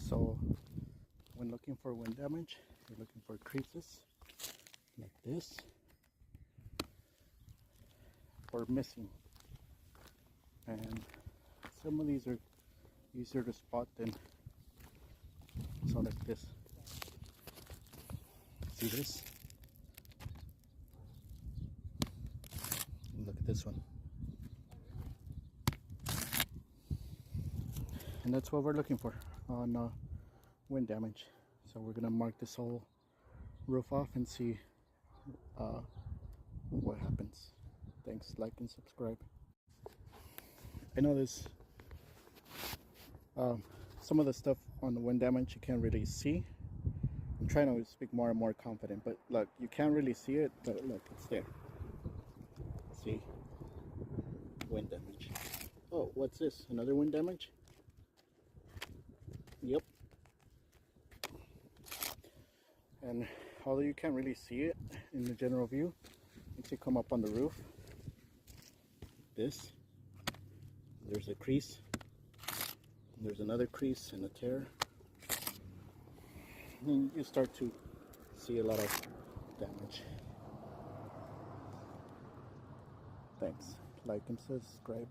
So when looking for wind damage, you're looking for creases like this, or missing. And some of these are easier to spot than so like this. See this? Look at this one. And that's what we're looking for on wind damage. So we're gonna mark this whole roof off and see what happens. Thanks, like and subscribe. I know this some of the stuff on the wind damage you can't really see. I'm trying to speak more and more confident, but look, you can't really see it, but look, it's there. See? Wind damage. Oh, what's this? Another wind damage? Yep. And although you can't really see it in the general view, once you come up on the roof, there's a crease, there's another crease and a tear, and you start to see a lot of damage. Thanks, like and subscribe.